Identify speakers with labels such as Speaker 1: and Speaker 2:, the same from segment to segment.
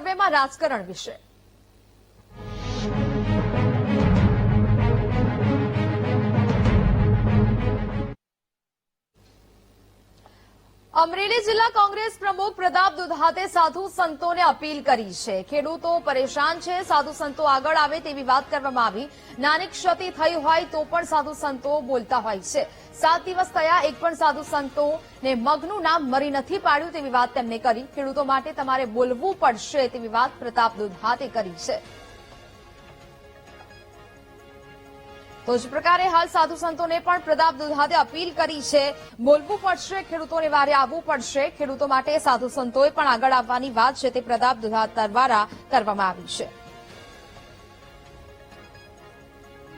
Speaker 1: સર્વેમાં રાજકારણ વિશે. અમરેલી જિલ્લા કોંગ્રેસ પ્રમુખ પ્રતાપ દુધાતે સાધુ સંતોને અપીલ કરી છે. ખેડૂતો પરેશાન છે, સાધુ સંતો આગળ આવે તેવી વાત કરવામાં આવી. નાની ક્ષતિ થઈ હોય તો પણ સાધુ સંતો બોલતા હોય છે. 7 દિવસ થયા, એક પણ સાધુ સંતોને મગનું નામ મરી નથી પાડ્યું તેવી વાત તેમણે કરી. ખેડૂતો માટે તમારે બોલવું પડશે તેવી વાત પ્રતાપ દુધાતે કરી છે. તો જ પ્રકારે હાલ સાધુ સંતોને પણ પ્રતાપ દુધાતે અપીલ કરી છે. બોલવું પડશે, ખેડૂતોને વારે આવવું પડશે. ખેડૂતો માટે સાધુ સંતોએ પણ આગળ આવવાની વાત છે તે પ્રતાપ દુધાત દ્વારા કરવામાં આવી છે.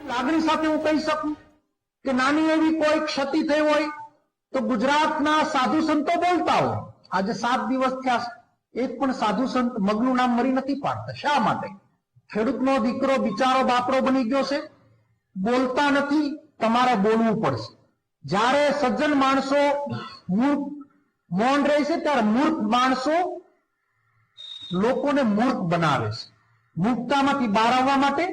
Speaker 2: લાગણી સાથે હું કહી શકું કે નાની એવી કોઈ ક્ષતિ થઈ હોય તો ગુજરાતના સાધુ સંતો બોલતા હોય. આજે 7 દિવસ થયા, એક પણ સાધુ સંત મગનું નામ મરી નથી પાડતા. શા માટે? ખેડૂતનો દીકરો બિચારો બાપડો બની ગયો છે, બોલતા નથી. તમારે બોલવું પડશે. જ્યારે સજ્જન માણસો મૌન રહે છે ત્યારે મૂર્ખ માણસો લોકોને મૂર્ખ બનાવે છે. મૂર્ખતામાંથી બહાર આવવા માટે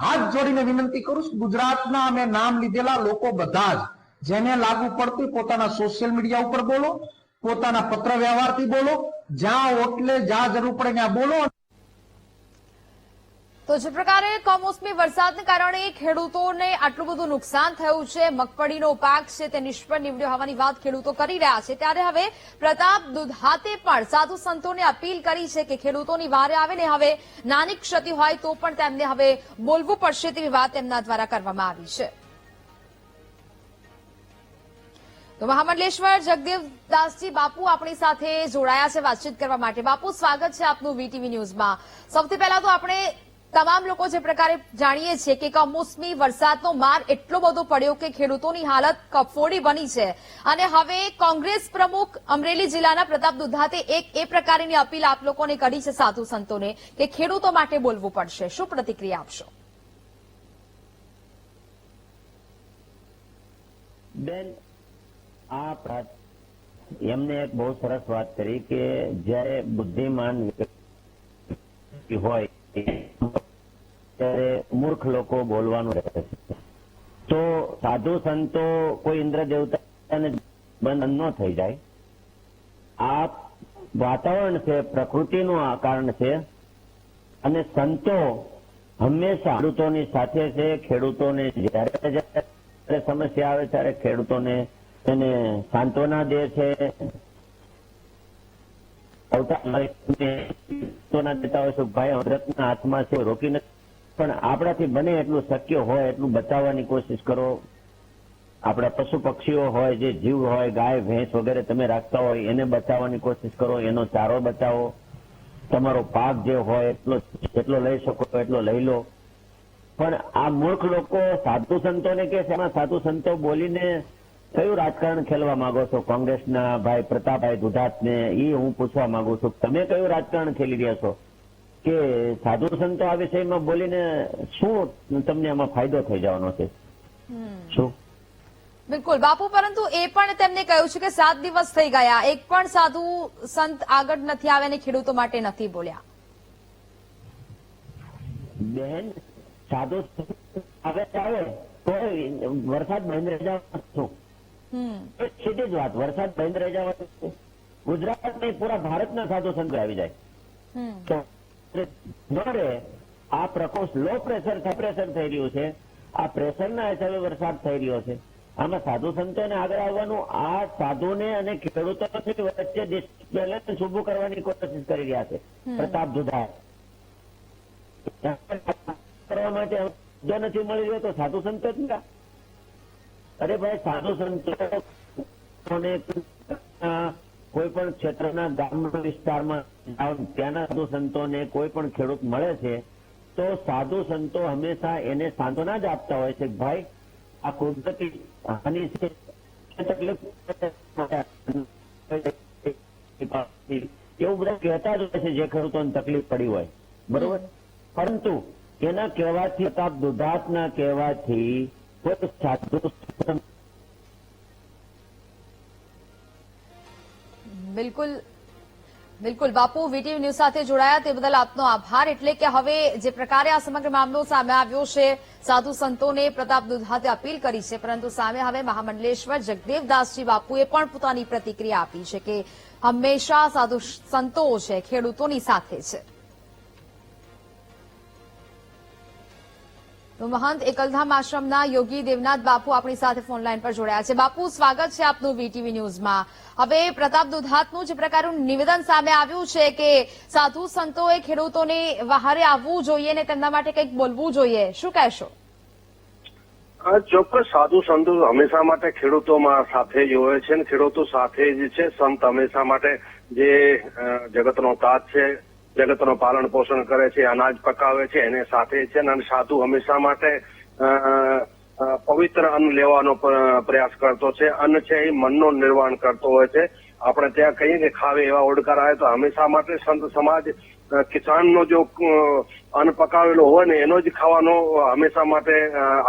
Speaker 2: હાથ જોડીને વિનંતી કરું છું, ગુજરાતના અમે નામ લીધેલા લોકો બધા જ જેને લાગુ પડતું પોતાના સોશિયલ મીડિયા ઉપર બોલો, પોતાના પત્ર વ્યવહારથી બોલો, જ્યાં ઓટલે જ્યાં જરૂર પડે ત્યાં બોલો.
Speaker 1: તો જે પ્રકારે કમોસમી વરસાદને કારણે ખેડૂતોને આટલું બધું નુકસાન થયું છે, મગફળીનો પાક છે તે નિષ્ફળ નીવડ્યો હોવાની વાત ખેડૂતો કરી રહ્યા છે, ત્યારે હવે પ્રતાપ દુધાતે પણ સાધુ સંતોને અપીલ કરી છે કે ખેડૂતોની વારે આવે ને હવે નાની ક્ષતિ હોય તો પણ તેમને હવે બોલવું પડશે તેવી વાત તેમના દ્વારા કરવામાં આવી છે. તો મહામંડલેશ્વર જગદેવદાસજી બાપુ આપણી સાથે જોડાયા છે વાતચીત કરવા માટે. બાપુ, સ્વાગત છે આપનું વીટીવી ન્યૂઝમાં. સૌથી પહેલા તો આપણે તમામ લોકો જે પ્રકારે જાણીએ છીએ કે કમોસમી વરસાદનો માર એટલો બધો પડ્યો કે ખેડૂતોની હાલત કફોડી બની છે, અને હવે કોંગ્રેસ પ્રમુખ અમરેલી જિલ્લાના પ્રતાપ દુધાતે એક એ પ્રકારની અપીલ આપ લોકોને કરી છે સાધુ સંતોને કે ખેડૂતો માટે બોલવું પડશે. શું પ્રતિક્રિયા આપશો?
Speaker 3: બેન, એમને એક બહુ સરસ વાત કરી કે જયારે બુદ્ધિમાન હોય ત્યારે મૂર્ખ લોકો બોલવાનું રહે છે. તો સાધુ સંતો કોઈ ઇન્દ્ર દેવતાને બંધ ન થઈ જાય. આ વાતાવરણ છે, પ્રકૃતિનું આ કારણ છે, અને સંતો હંમેશા ખેડૂતોની સાથે છે. ખેડૂતોને જ્યારે સમસ્યા આવે ત્યારે ખેડૂતોને એને સાંત્વના દે છે, દેતા હોય છે. ભાઈ અમૃતના હાથમાં છે, રોકી નથી, પણ આપણાથી બને એટલું શક્ય હોય એટલું બચાવવાની કોશિશ કરો. આપણા પશુ પક્ષીઓ હોય, જે જીવ હોય, ગાય ભેંસ વગેરે તમે રાખતા હોય એને બચાવવાની કોશિશ કરો, એનો ચારો બચાવો. તમારો પાક જે હોય એટલો લઈ શકો એટલો લઈ લો. પણ આ મૂર્ખ લોકો સાધુ સંતોને કે છે, એમાં સાધુ સંતો બોલીને કયું રાજકારણ ખેલવા માંગો છો? કોંગ્રેસના ભાઈ પ્રતાપભાઈ દુધાતને એ હું પૂછવા માંગુ છું, તમે કયું રાજકારણ ખેલી રહ્યા છો કે સાધુ સંતો આ વિષયમાં બોલીને શું તમને આમાં ફાયદો થઈ જવાનો છે? શું?
Speaker 1: બિલકુલ બાપુ, પરંતુ એ પણ તેમને કહ્યું છે કે 7 દિવસ થઈ ગયા, એક પણ સાધુ સંત આગળ નથી આવે અને ખેડૂતો માટે નથી બોલ્યા.
Speaker 3: બેન, સાધુ આવે તો વરસાદ બંધ રહી જવાનો શું? સીધી જ વાત, વરસાદ બંધ રહી જવાનો. ગુજરાત નહીં, પૂરા ભારતના સાધુ સંતો આવી જાય તો આ પ્રકોષ્ઠ લો પ્રેશર થઈ રહ્યું છે. આ પ્રેશરના હિસાબે વરસાદ થઈ રહ્યો છે. આમાં સાધુ સંતોને આગળ આવવાનું, આ સાધુને અને ખેડૂતોની વચ્ચે ડિસ્બેલેન્સ ઉભું કરવાની કોશિશ કરી રહ્યા છે પ્રતાપ દુધાત. કરવા માટે જો નથી મળી રહ્યો તો સાધુ સંતો જ ના. અરે ભાઈ, સાધુ સંતો કોઈ પણ ક્ષેત્રના ગામના વિસ્તારમાં ત્યાંના સાધુ સંતોને કોઈ પણ ખેડૂત મળે છે તો સાધુ સંતો હંમેશા એને સાંત્વના જ આપતા હોય છે. ભાઈ, આ કુદરતી હાનિ છે, તકલીફ એવું બધા કહેતા જ હોય છે જે ખેડૂતોને તકલીફ પડી હોય, બરોબર. પરંતુ એના કહેવાથી, પ્રતાપ દુધાતના કહેવાથી કોઈ સાધુ
Speaker 1: બિલકુલ બિલકુલ બાપુ, વીટીવી ન્યૂઝ સાથે જોડાયા તે બદલ આપનો આભાર. એટલે કે હવે જે પ્રકારે આ સમગ્ર મામલો સામે આવ્યો છે, સાધુ સંતોને પ્રતાપ દુધાતે અપીલ કરી છે, પરંતુ સામે હવે મહામંડલેશ્વર જગદેવદાસજી બાપુએ પણ પોતાની પ્રતિક્રિયા આપી છે કે હંમેશા સાધુ સંતો છે ખેડૂતોની સાથે છે. તો મહંત એકલધામ આશ્રમના યોગી દેવનાથ બાપુ આપણી સાથે ફોન લાઈન પર જોડાયા છે. બાપુ, સ્વાગત છે આપનું વીટીવી ન્યૂઝમાં. હવે પ્રતાપ દુધાતનું જે પ્રકારનું નિવેદન સામે આવ્યું છે કે સાધુ સંતોએ ખેડૂતોને વહારે આવવું જોઈએ અને તેમના માટે કંઈક બોલવું જોઈએ, શું કહેશો?
Speaker 4: ચોક્કસ સાધુ સંતો હંમેશા માટે ખેડૂતોમાં સાથે જ હોય છે, ખેડૂતો સાથે જ છે. સંત હંમેશા માટે જે જગતનો તાજ છે, જગતનું પાલન પોષણ કરે છે, અનાજ પકાવે છે, એને સાથે છે. અને સાધુ હંમેશા માટે પવિત્ર અન્ન લેવાનો પ્રયાસ કરતો છે. અન્ન છે એ મનનો નિર્વાણ કરતો હોય છે. આપણે ત્યાં કહીએ કે ખાવે એવા ઓડકાર આવે તો હંમેશા માટે સંત સમાજ કિસાનનો જો અન્ન પકાવેલો હોય ને એનો જ ખાવાનો હંમેશા માટે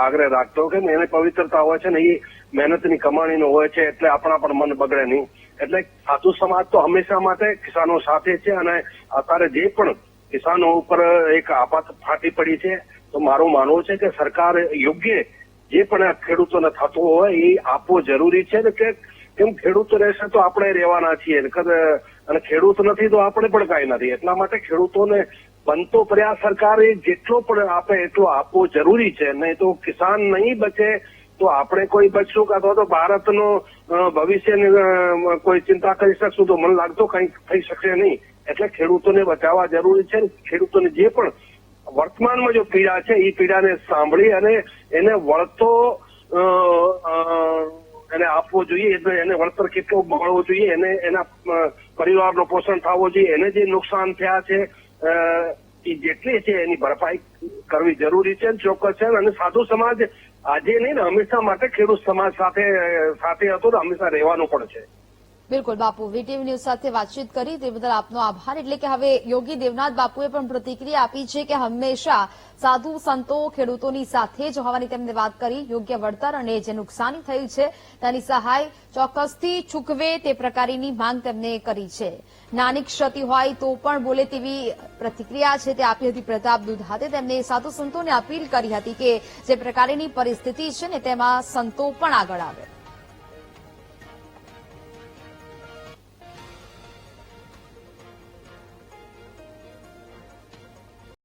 Speaker 4: આગ્રહ રાખતો કે એને પવિત્રતા હોય છે ને એ મહેનતની કમાણીનો હોય છે, એટલે આપણા પણ મન બગડે નહીં. એટલે સાધુ સમાજ તો હંમેશા માટે કિસાનો સાથે છે. અને અત્યારે જે પણ કિસાનો ઉપર એક આફત ફાટી પડી છે, તો મારું માનવું છે કે સરકાર યોગ્ય જે પણ ખેડૂતોને થતું હોય એ આપવો જરૂરી છે ને, કે કેમ ખેડૂતો રહેશે તો આપણે રહેવાના છીએ અને ખેડૂત નથી તો આપણે પણ કાંઈ નથી. એટલા માટે ખેડૂતોને બનતો પ્રયાસ સરકારે જેટલો પણ આપે એટલો આપવો જરૂરી છે. નહીં તો કિસાન નહીં બચે તો આપણે કોઈ બચશું અથવા તો ભારતનો ભવિષ્યની કોઈ ચિંતા કરી શકશું તો મને લાગતો કંઈ થઈ શકશે નહીં. એટલે ખેડૂતોને બચાવવા જરૂરી છે. ખેડૂતોને જે પણ વર્તમાનમાં જો પીડા છે એ પીડાને સાંભળી અને એને વળતો એને આપવો જોઈએ, એને વળતર કેટલો મળવો જોઈએ, એને એના પરિવારનું પોષણ થવું જોઈએ, એને જે નુકસાન થયા છે એ જેટલી છે એની ભરપાઈ કરવી જરૂરી છે, ચોક્કસ છે. અને સાધુ સમાજ આજે નહીં ને હંમેશા માટે ખેડૂત સમાજ સાથે હતો તો હંમેશા રહેવાનું પણ છે.
Speaker 1: બિલકુલ બાપુ, વીટીવી ન્યૂઝ સાથે વાતચીત કરી તે બદલ આપનો આભાર. એટલે કે હવે યોગી દેવનાથ બાપુએ પણ પ્રતિક્રિયા આપી છે કે હંમેશા સાધુ સંતો ખેડૂતોની સાથે જ હોવાની તેમને વાત કરી. યોગ્ય વળતર અને જે નુકસાની થયું છે તેની સહાય ચોક્કસથી ચૂકવે તે પ્રકારની માંગ તેમને કરી છે. નાની ક્ષતિ હોય તો પણ બોલે તેવી પ્રતિક્રિયા છે તે આપી હતી પ્રતાપ દુધાતે. તેમને સાધુ સંતોને અપીલ કરી હતી કે જે પ્રકારની પરિસ્થિતિ છે ને તેમાં સંતો પણ આગળ આવે.